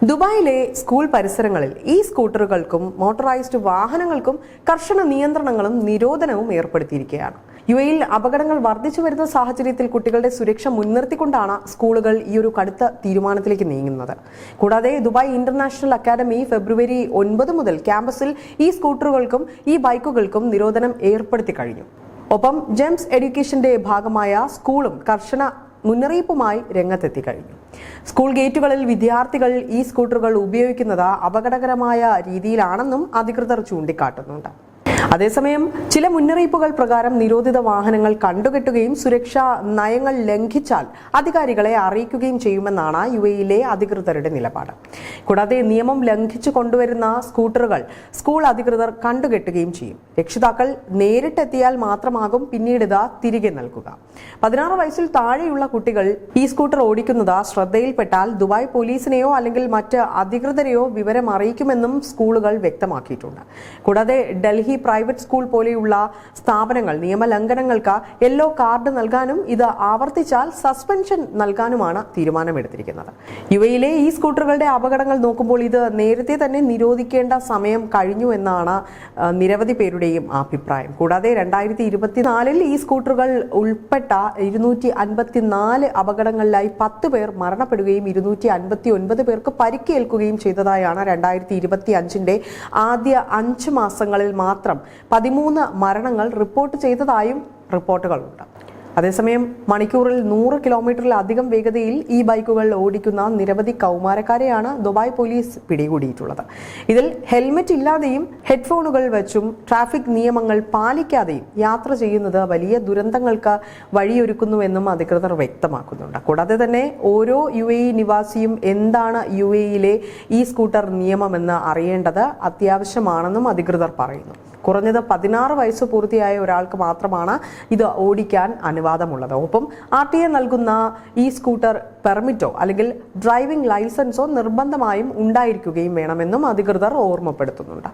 ദുബായിലെ സ്കൂൾ പരിസരങ്ങളിൽ ഈ സ്കൂട്ടറുകൾക്കും മോട്ടോറൈസ്ഡ് വാഹനങ്ങൾക്കും കർശന നിയന്ത്രണങ്ങളും നിരോധനവും ഏർപ്പെടുത്തിയിരിക്കുകയാണ്. യുഎഇയിൽ അപകടങ്ങൾ വർദ്ധിച്ചു വരുന്ന സാഹചര്യത്തിൽ കുട്ടികളുടെ സുരക്ഷ മുൻനിർത്തിക്കൊണ്ടാണ് സ്കൂളുകൾ ഈ ഒരു കടുത്ത തീരുമാനത്തിലേക്ക് നീങ്ങുന്നത്. കൂടാതെ ദുബായ് ഇന്റർനാഷണൽ അക്കാദമി ഫെബ്രുവരി 9 മുതൽ ക്യാമ്പസിൽ ഈ സ്കൂട്ടറുകൾക്കും ഈ ബൈക്കുകൾക്കും നിരോധനം ഏർപ്പെടുത്തി കഴിഞ്ഞു. ഒപ്പം ജെംസ് എഡ്യൂക്കേഷന്റെ ഭാഗമായ സ്കൂളും കർശന മുന്നറിയിപ്പുമായി രംഗത്തെത്തി കഴിഞ്ഞു. സ്കൂൾ ഗേറ്റുകളിൽ വിദ്യാർത്ഥികൾ ഈ സ്കൂട്ടറുകൾ ഉപയോഗിക്കുന്നത് അപകടകരമായ രീതിയിലാണെന്നും അധികൃതർ ചൂണ്ടിക്കാട്ടുന്നുണ്ട്. അതേസമയം ചില മുന്നറിയിപ്പുകൾ പ്രകാരം നിരോധിത വാഹനങ്ങൾ കണ്ടുകെട്ടുകയും സുരക്ഷാ നയങ്ങൾ ലംഘിച്ചാൽ അധികാരികളെ അറിയിക്കുകയും ചെയ്യുമെന്നാണ് യുഎഇയിലെ അധികൃതരുടെ നിലപാട്. കൂടാതെ നിയമം ലംഘിച്ചു കൊണ്ടുവരുന്ന സ്കൂട്ടറുകൾ സ്കൂൾ അധികൃതർ കണ്ടുകെട്ടുകയും ചെയ്യും. രക്ഷിതാക്കൾ നേരിട്ടെത്തിയാൽ മാത്രമാകും പിന്നീട് ഇത് തിരികെ നൽകുക. 16 വയസ്സിൽ താഴെയുള്ള കുട്ടികൾ ഈ സ്കൂട്ടർ ഓടിക്കുന്നത് ശ്രദ്ധയിൽപ്പെട്ടാൽ ദുബായ് പോലീസിനെയോ അല്ലെങ്കിൽ മറ്റ് അധികൃതരെയോ വിവരം അറിയിക്കുമെന്നും സ്കൂളുകൾ വ്യക്തമാക്കിയിട്ടുണ്ട്. കൂടാതെ ഡൽഹി പ്രൈവറ്റ് സ്കൂൾ പോലെയുള്ള സ്ഥാപനങ്ങൾ നിയമലംഘനങ്ങൾക്ക് യെല്ലോ കാർഡ് നൽകാനും ഇത് ആവർത്തിച്ചാൽ സസ്പെൻഷൻ നൽകാനുമാണ് തീരുമാനമെടുത്തിരിക്കുന്നത്. യുഎഇയിലെ ഈ സ്കൂട്ടറുകളുടെ അപകടങ്ങൾ നോക്കുമ്പോൾ ഇത് നേരത്തെ തന്നെ നിരോധിക്കേണ്ട സമയം കഴിഞ്ഞു എന്നാണ് നിരവധി പേരുടെയും അഭിപ്രായം. കൂടാതെ 2024 ഈ സ്കൂട്ടറുകൾ ഉൾപ്പെട്ട 254 അപകടങ്ങളിലായി 10 പേർ മരണപ്പെടുകയും 259 പേർക്ക് പരിക്കേൽക്കുകയും ചെയ്തതായാണ് 2025 ആദ്യ 5 മാസങ്ങളിൽ മാത്രം 13 മരണങ്ങൾ റിപ്പോർട്ട് ചെയ്തതായും റിപ്പോർട്ടുകളുണ്ട്. അതേസമയം മണിക്കൂറിൽ 100 കിലോമീറ്ററിലധികം വേഗതയിൽ ഈ ബൈക്കുകൾ ഓടിക്കുന്ന നിരവധി കൗമാരക്കാരെയാണ് ദുബായ് പോലീസ് പിടികൂടിയിട്ടുള്ളത്. ഇതിൽ ഹെൽമെറ്റ് ഇല്ലാതെയും ഹെഡ്ഫോണുകൾ വെച്ചും ട്രാഫിക് നിയമങ്ങൾ പാലിക്കാതെയും യാത്ര ചെയ്യുന്നത് വലിയ ദുരന്തങ്ങൾക്ക് വഴിയൊരുക്കുന്നുവെന്നും അധികൃതർ വ്യക്തമാക്കുന്നുണ്ട്. കൂടാതെ തന്നെ ഓരോ യുഎഇ നിവാസിയും എന്താണ് യുഎഇയിലെ ഈ സ്കൂട്ടർ നിയമമെന്ന് അറിയേണ്ടത് അത്യാവശ്യമാണെന്നും അധികൃതർ പറയുന്നു. കുറഞ്ഞത് 16 വയസ്സ് പൂർത്തിയായ ഒരാൾക്ക് മാത്രമാണ് ഇത് ഓടിക്കാൻ അനുവാദമുള്ളത്. ഒപ്പം RTA നൽകുന്ന ഈ സ്കൂട്ടർ പെർമിറ്റോ അല്ലെങ്കിൽ ഡ്രൈവിംഗ് ലൈസൻസോ നിർബന്ധമായും ഉണ്ടായിരിക്കുകയും വേണമെന്നും അധികൃതർ ഓർമ്മപ്പെടുത്തുന്നുണ്ട്.